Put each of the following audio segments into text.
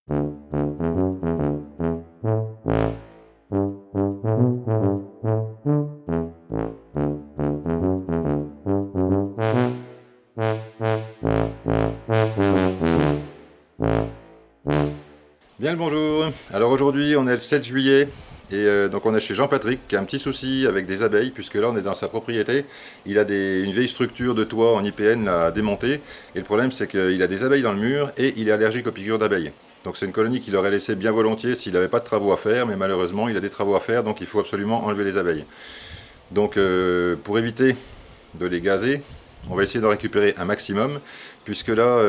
Bien le bonjour. Alors aujourd'hui on est le 7 juillet et donc on est chez Jean-Patrick qui a un petit souci avec des abeilles puisque là on est dans sa propriété. Il a une vieille structure de toit en IPN à démonter et le problème c'est qu'il a des abeilles dans le mur et il est allergique aux piqûres d'abeilles. Donc c'est une colonie qu'il aurait laissé bien volontiers s'il n'avait pas de travaux à faire, mais malheureusement il a des travaux à faire, donc il faut absolument enlever les abeilles. Donc pour éviter de les gazer, on va essayer d'en récupérer un maximum, puisque là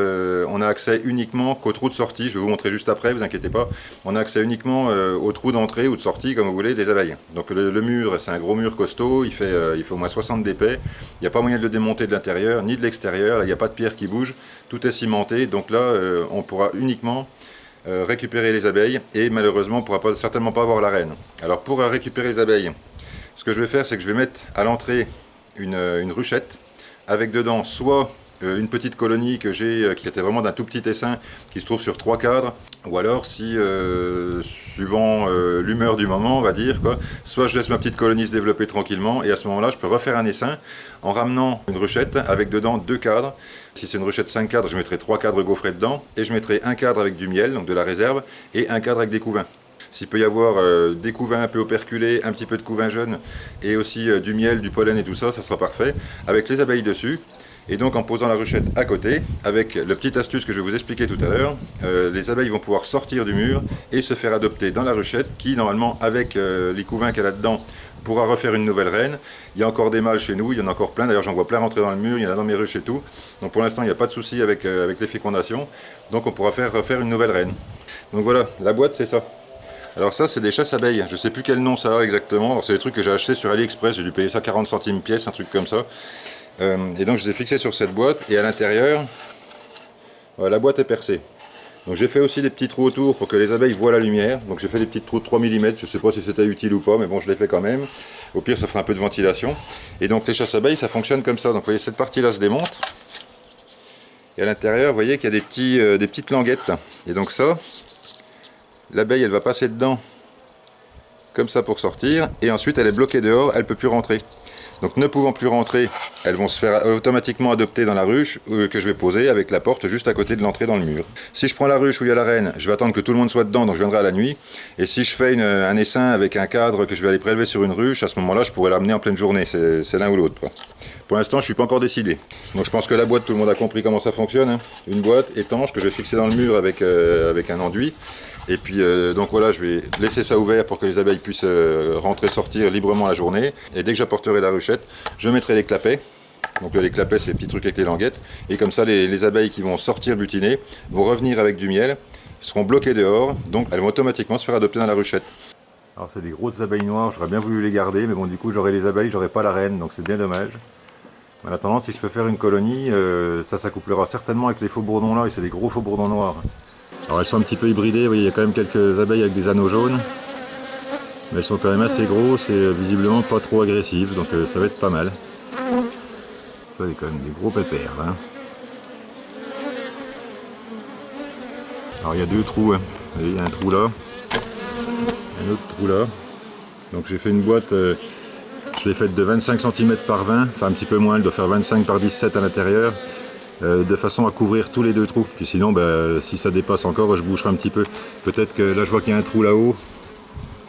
on a accès uniquement qu'au trou de sortie. Je vais vous montrer juste après, vous inquiétez pas. On a accès uniquement au trou d'entrée ou de sortie, comme vous voulez, des abeilles. Donc le mur, c'est un gros mur costaud, il fait au moins 60 d'épais. Il n'y a pas moyen de le démonter de l'intérieur ni de l'extérieur. Là il n'y a pas de pierre qui bouge, tout est cimenté. Donc là on pourra uniquement récupérer les abeilles et malheureusement on ne pourra certainement pas avoir la reine. Alors pour récupérer les abeilles, ce que je vais faire, c'est que je vais mettre à l'entrée une ruchette avec dedans soit une petite colonie que j'ai qui était vraiment d'un tout petit essaim qui se trouve sur 3 cadres, ou alors si suivant l'humeur du moment on va dire quoi, soit je laisse ma petite colonie se développer tranquillement et à ce moment là je peux refaire un essaim en ramenant une ruchette avec dedans 2 cadres. Si c'est une ruchette 5 cadres, je mettrai 3 cadres gaufrés dedans et je mettrai un cadre avec du miel, donc de la réserve, et un cadre avec des couvains. S'il peut y avoir des couvains un peu operculés, un petit peu de couvains jeunes et aussi du miel, du pollen et tout ça, ça sera parfait, avec les abeilles dessus. Et donc en posant la ruchette à côté, avec la petite astuce que je vais vous expliquer tout à l'heure, les abeilles vont pouvoir sortir du mur et se faire adopter dans la ruchette qui normalement avec les couvains qu'elle a dedans pourra refaire une nouvelle reine. Il y a encore des mâles chez nous, il y en a encore plein, d'ailleurs j'en vois plein rentrer dans le mur, il y en a dans mes ruches et tout. Donc pour l'instant il n'y a pas de souci avec les fécondations, donc on pourra refaire une nouvelle reine. Donc voilà, la boîte c'est ça. Alors ça c'est des chasses-abeilles, je sais plus quel nom ça a exactement, c'est des trucs que j'ai achetés sur AliExpress, j'ai dû payer ça 40 centimes pièce, un truc comme ça. Et donc je les ai fixés sur cette boîte et à l'intérieur, la boîte est percée. Donc j'ai fait aussi des petits trous autour pour que les abeilles voient la lumière, donc j'ai fait des petits trous de 3 mm, je sais pas si c'était utile ou pas, mais bon je l'ai fait quand même. Au pire ça fera un peu de ventilation. Et donc les chasses-abeilles ça fonctionne comme ça, donc vous voyez cette partie là se démonte. Et à l'intérieur vous voyez qu'il y a des petites languettes là. Et donc ça, l'abeille elle va passer dedans comme ça pour sortir et ensuite elle est bloquée dehors, elle ne peut plus rentrer. Donc ne pouvant plus rentrer, elles vont se faire automatiquement adopter dans la ruche que je vais poser avec la porte juste à côté de l'entrée dans le mur. Si je prends la ruche où il y a la reine, je vais attendre que tout le monde soit dedans, donc je viendrai à la nuit. Et si je fais un essaim avec un cadre que je vais aller prélever sur une ruche, à ce moment-là je pourrais l'amener en pleine journée, c'est l'un ou l'autre. Pour l'instant je ne suis pas encore décidé. Donc je pense que la boîte, tout le monde a compris comment ça fonctionne. Hein. Une boîte étanche que je vais fixer dans le mur avec un enduit. Et puis donc voilà, je vais laisser ça ouvert pour que les abeilles puissent rentrer, sortir librement la journée. Et dès que j'apporterai la ruchette, je mettrai les clapets. Donc les clapets, c'est les petits trucs avec les languettes. Et comme ça, les abeilles qui vont sortir butiner vont revenir avec du miel, seront bloquées dehors, donc elles vont automatiquement se faire adopter dans la ruchette. Alors c'est des grosses abeilles noires, j'aurais bien voulu les garder, mais bon du coup j'aurai les abeilles, j'aurai pas la reine, donc c'est bien dommage. En attendant, si je fais faire une colonie, ça s'accouplera certainement avec les faux bourdons là, et c'est des gros faux bourdons noirs. Alors elles sont un petit peu hybridées, vous voyez, il y a quand même quelques abeilles avec des anneaux jaunes. Mais elles sont quand même assez grosses et visiblement pas trop agressives, donc ça va être pas mal. Ça c'est quand même des gros pépères. Hein. Alors il y a 2 trous, hein. Vous voyez, il y a un trou là, un autre trou là. Donc j'ai fait une boîte, je l'ai faite de 25 cm par 20, enfin un petit peu moins, elle doit faire 25 par 17 à l'intérieur. De façon à couvrir tous les 2 trous. Puis sinon, si ça dépasse encore, je boucherai un petit peu. Peut-être que là, je vois qu'il y a un trou là-haut.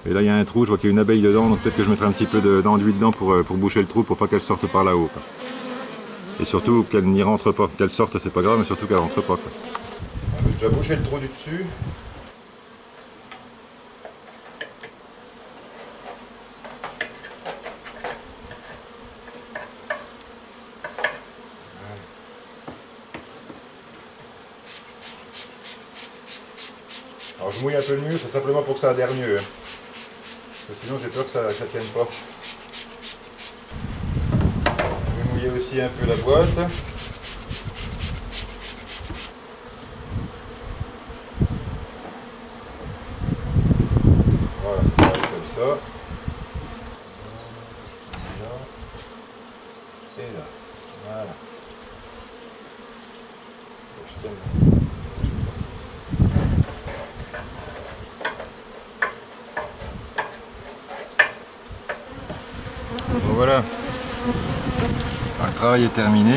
Et là, il y a un trou, je vois qu'il y a une abeille dedans. Donc peut-être que je mettrai un petit peu d'enduit dedans pour boucher le trou, pour pas qu'elle sorte par là-haut. Et surtout qu'elle n'y rentre pas. Qu'elle sorte, c'est pas grave, mais surtout qu'elle rentre pas. J'ai déjà bouché le trou du dessus. Alors je mouille un peu le mur, c'est simplement pour que ça adhère mieux. Hein. Parce que sinon j'ai peur que ça ne tienne pas. Je vais mouiller aussi un peu la boîte. Voilà, ça va comme ça. Là. Et là. Voilà. Je tiens. voilà, le travail est terminé.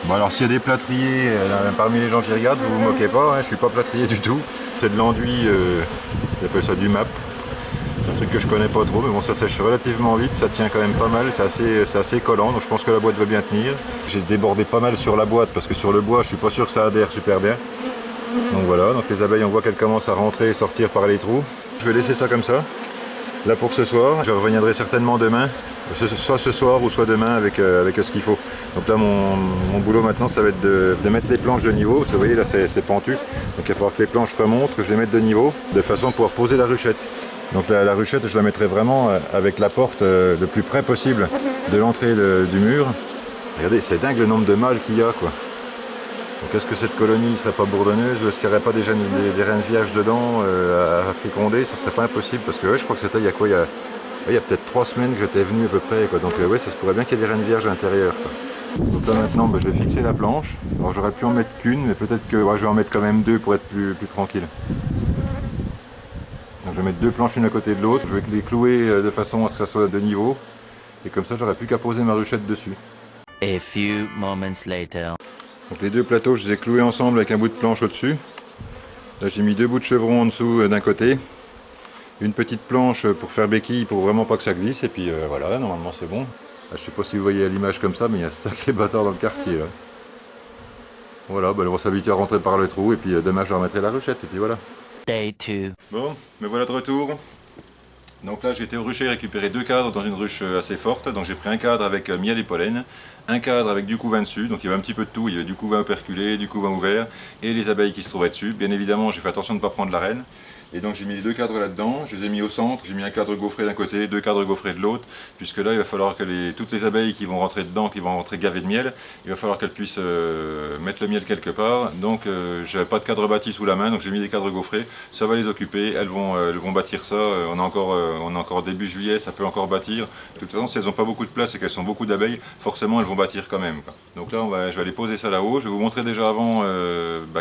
Bon alors s'il y a des plâtriers parmi les gens qui regardent, vous vous moquez pas, hein, je suis pas plâtrier du tout. C'est de l'enduit, j'appelle ça du MAP. C'est un truc que je connais pas trop, mais bon ça sèche relativement vite, ça tient quand même pas mal, c'est assez collant, donc je pense que la boîte va bien tenir. J'ai débordé pas mal sur la boîte parce que sur le bois je suis pas sûr que ça adhère super bien. Donc voilà, donc les abeilles on voit qu'elles commencent à rentrer et sortir par les trous. Je vais laisser ça comme ça, là pour ce soir. Je reviendrai certainement demain, soit ce soir ou soit demain avec ce qu'il faut. Donc là mon boulot maintenant ça va être de mettre les planches de niveau. Vous voyez là c'est pentu, donc il va falloir que les planches remontent, que je les mette de niveau, de façon à pouvoir poser la ruchette. Donc la ruchette je la mettrai vraiment avec la porte le plus près possible de l'entrée du mur. Regardez, c'est dingue le nombre de mâles qu'il y a quoi. Donc est-ce que cette colonie ne serait pas bourdonneuse ou est-ce qu'il n'y aurait pas des reines vierges dedans à féconder? Ça serait pas impossible parce que ouais, je crois que c'était il y a quoi, il y a peut-être 3 semaines que j'étais venu à peu près quoi. Donc ouais, ça se pourrait bien qu'il y ait des reines vierges à l'intérieur. Donc là maintenant je vais fixer la planche. Alors j'aurais pu en mettre qu'une, mais peut-être que ouais, je vais en mettre quand même 2 pour être plus tranquille. Donc je vais mettre 2 planches une à côté de l'autre, je vais les clouer de façon à ce que ça soit de niveau. Et comme ça j'aurais plus qu'à poser ma ruchette dessus. A few moments later. Donc les 2 plateaux je les ai cloués ensemble avec un bout de planche au-dessus. Là j'ai mis 2 bouts de chevron en dessous d'un côté. Une petite planche pour faire béquille pour vraiment pas que ça glisse. Et puis voilà, normalement c'est bon. Là, je sais pas si vous voyez l'image comme ça, mais il y a un sacré bazar dans le quartier là. Voilà, elles vont s'habituer à rentrer par le trou et puis demain je leur mettrai la ruchette et puis voilà. Day 2. Bon, me voilà de retour. Donc là j'ai été au rucher récupérer 2 cadres dans une ruche assez forte. Donc j'ai pris un cadre avec miel et pollen, un cadre avec du couvain dessus, donc il y avait un petit peu de tout, il y avait du couvain operculé, du couvain ouvert et les abeilles qui se trouvaient dessus. Bien évidemment j'ai fait attention de ne pas prendre la reine. Et donc j'ai mis les 2 cadres là-dedans, je les ai mis au centre, j'ai mis un cadre gaufré d'un côté, 2 cadres gaufrés de l'autre, puisque là il va falloir que toutes les abeilles qui vont rentrer dedans, qui vont rentrer gavées de miel, il va falloir qu'elles puissent mettre le miel quelque part. Donc j'avais pas de cadre bâti sous la main, donc j'ai mis des cadres gaufrés, ça va les occuper, elles vont bâtir ça, on est encore début juillet, ça peut encore bâtir. De toute façon si elles n'ont pas beaucoup de place et qu'elles sont beaucoup d'abeilles, forcément elles vont bâtir quand même, quoi. Donc là je vais aller poser ça là-haut, je vais vous montrer déjà avant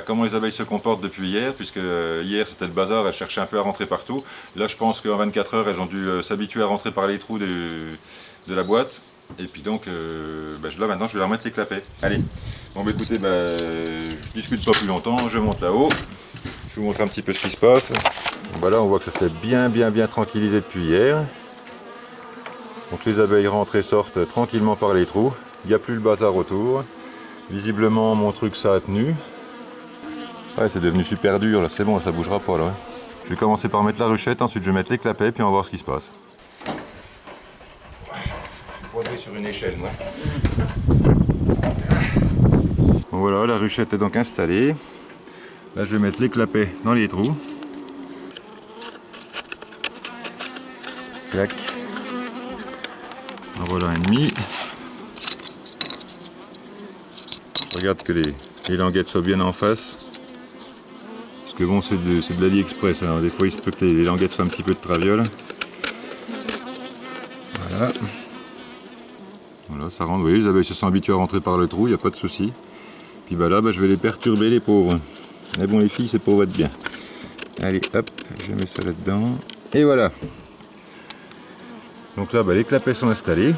comment les abeilles se comportent depuis hier, puisque hier c'était le bazar, elles cherchaient un peu à rentrer partout. Là je pense qu'en 24 heures elles ont dû s'habituer à rentrer par les trous de la boîte. Et puis donc là maintenant je vais leur mettre les clapets. Allez, bon écoutez, je discute pas plus longtemps, je monte là-haut. Je vous montre un petit peu ce qui se passe. Voilà, on voit que ça s'est bien tranquillisé depuis hier. Donc les abeilles rentrent et sortent tranquillement par les trous. Il n'y a plus le bazar autour. Visiblement mon truc ça a tenu. Ouais, c'est devenu super dur là, c'est bon, ça bougera pas là. Je vais commencer par mettre la ruchette, ensuite je vais mettre les clapets, puis on va voir ce qui se passe. Je poindrai sur une échelle, moi. Bon, voilà, la ruchette est donc installée. Là, je vais mettre les clapets dans les trous. Clac. En voilà un demi. Je regarde que les languettes soient bien en face. Parce que bon, c'est de l'AliExpress, alors des fois il se peut que les languettes soient un petit peu de traviole. Voilà. Voilà, ça rentre. Vous voyez, les abeilles se sont habituées à rentrer par le trou, il n'y a pas de souci. Puis là, je vais les perturber, les pauvres. Mais bon, les filles, c'est pour votre bien. Allez, hop, je mets ça là-dedans. Et voilà. Donc là, les clapets sont installés.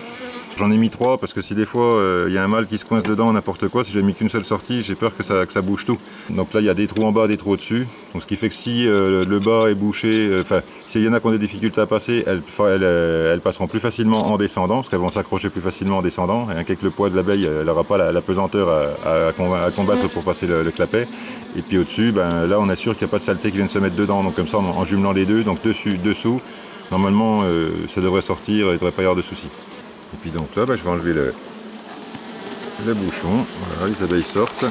J'en ai mis 3 parce que si des fois il y a un mâle qui se coince dedans, n'importe quoi, si j'ai mis qu'une seule sortie, j'ai peur que ça bouge tout. Donc là il y a des trous en bas, des trous au-dessus. Donc ce qui fait que si le bas est bouché, s'il y en a qui ont des difficultés à passer, elles passeront plus facilement en descendant, parce qu'elles vont s'accrocher plus facilement en descendant. Rien qu'avec le poids de l'abeille, elle n'aura pas la pesanteur à combattre pour passer le clapet. Et puis au-dessus, là on assure qu'il n'y a pas de saleté qui vient de se mettre dedans. Donc comme ça, en jumelant les deux, donc dessus, dessous, normalement ça devrait sortir, il ne devrait pas y avoir de soucis. Et puis donc là, je vais enlever le bouchon. Voilà, les abeilles sortent.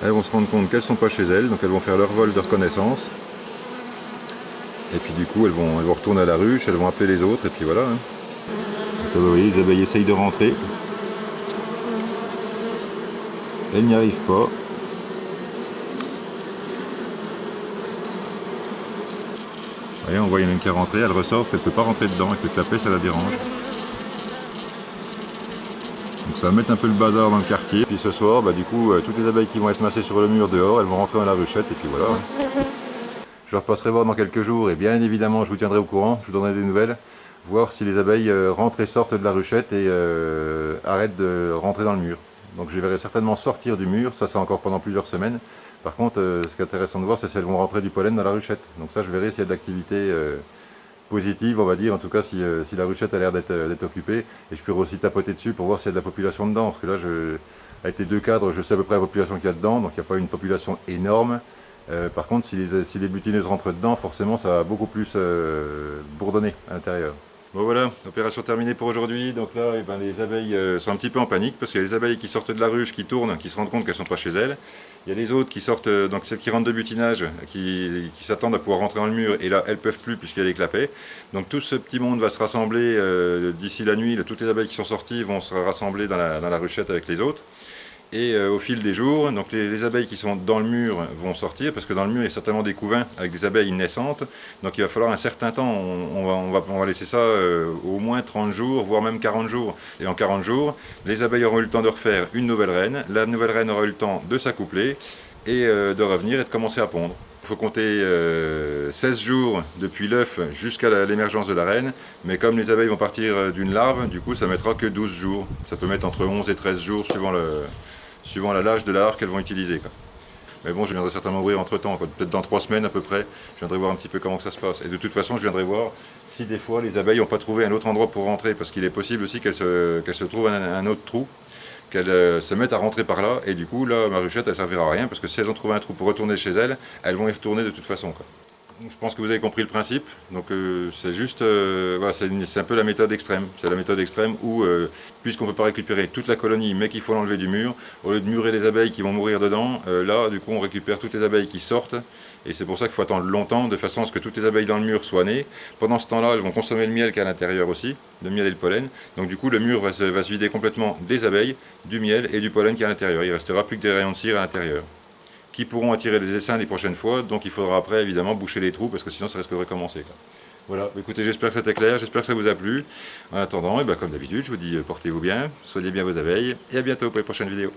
Elles vont se rendre compte qu'elles ne sont pas chez elles, donc elles vont faire leur vol de reconnaissance. Et puis du coup, elles vont retourner à la ruche, elles vont appeler les autres, et puis voilà. Donc, là, vous voyez, les abeilles essayent de rentrer. Elles n'y arrivent pas. Vous voyez, on voit il y en a une qui est rentrée, elle ressort, elle ne peut pas rentrer dedans, avec le clapet ça la dérange. Donc ça va mettre un peu le bazar dans le quartier. Puis ce soir, du coup, toutes les abeilles qui vont être massées sur le mur dehors, elles vont rentrer dans la ruchette et puis voilà. Je repasserai voir dans quelques jours et bien évidemment je vous tiendrai au courant, je vous donnerai des nouvelles. voir si les abeilles rentrent et sortent de la ruchette et arrêtent de rentrer dans le mur. Donc je les verrai certainement sortir du mur, ça c'est encore pendant plusieurs semaines. Par contre, ce qui est intéressant de voir, c'est si elles vont rentrer du pollen dans la ruchette. Donc ça, je verrai s'il y a de l'activité positive, on va dire, en tout cas si la ruchette a l'air d'être occupée. Et je peux aussi tapoter dessus pour voir s'il y a de la population dedans, parce que là, avec les deux cadres, je sais à peu près la population qu'il y a dedans, donc il n'y a pas une population énorme. Par contre, si les butineuses rentrent dedans, forcément, ça va beaucoup plus bourdonner à l'intérieur. Bon voilà, opération terminée pour aujourd'hui. Donc là, eh ben, les abeilles sont un petit peu en panique parce qu'il y a les abeilles qui sortent de la ruche, qui tournent, qui se rendent compte qu'elles sont pas chez elles. Il y a les autres qui sortent, donc celles qui rentrent de butinage, qui s'attendent à pouvoir rentrer dans le mur. Et là, elles peuvent plus puisqu'il y a les clapets. Donc tout ce petit monde va se rassembler d'ici la nuit. Toutes les abeilles qui sont sorties vont se rassembler dans la ruchette avec les autres. Et au fil des jours, donc les abeilles qui sont dans le mur vont sortir, parce que dans le mur, il y a certainement des couvains avec des abeilles naissantes. Donc il va falloir un certain temps, on va laisser ça au moins 30 jours, voire même 40 jours. Et en 40 jours, les abeilles auront eu le temps de refaire une nouvelle reine. La nouvelle reine aura eu le temps de s'accoupler et de revenir et de commencer à pondre. Il faut compter 16 jours depuis l'œuf jusqu'à l'émergence de la reine, mais comme les abeilles vont partir d'une larve, du coup ça mettra que 12 jours. Ça peut mettre entre 11 et 13 jours suivant l'âge de la larve qu'elles vont utiliser, quoi. Mais bon, je viendrai certainement ouvrir entre temps, peut-être dans 3 semaines à peu près, je viendrai voir un petit peu comment que ça se passe. Et de toute façon, je viendrai voir si des fois les abeilles n'ont pas trouvé un autre endroit pour rentrer, parce qu'il est possible aussi qu'elles se trouvent un autre trou, qu'elles se mettent à rentrer par là, et du coup, là, ma ruchette, elle servira à rien, parce que si elles ont trouvé un trou pour retourner chez elles, elles vont y retourner de toute façon, quoi. Je pense que vous avez compris le principe, donc c'est juste, voilà, c'est un peu la méthode extrême. C'est la méthode extrême où, puisqu'on ne peut pas récupérer toute la colonie, mais qu'il faut l'enlever du mur, au lieu de murer les abeilles qui vont mourir dedans, là, du coup, on récupère toutes les abeilles qui sortent, et c'est pour ça qu'il faut attendre longtemps, de façon à ce que toutes les abeilles dans le mur soient nées. Pendant ce temps-là, elles vont consommer le miel qui est à l'intérieur aussi, le miel et le pollen, donc du coup, le mur va se vider complètement des abeilles, du miel et du pollen qui est à l'intérieur. Il ne restera plus que des rayons de cire à l'intérieur, qui pourront attirer les essaims les prochaines fois, donc il faudra après évidemment boucher les trous parce que sinon ça risque de recommencer, quoi. Voilà, écoutez, j'espère que c'était clair, j'espère que ça vous a plu. En attendant, et ben, comme d'habitude, je vous dis portez-vous bien, soignez bien vos abeilles, et à bientôt pour les prochaines vidéos.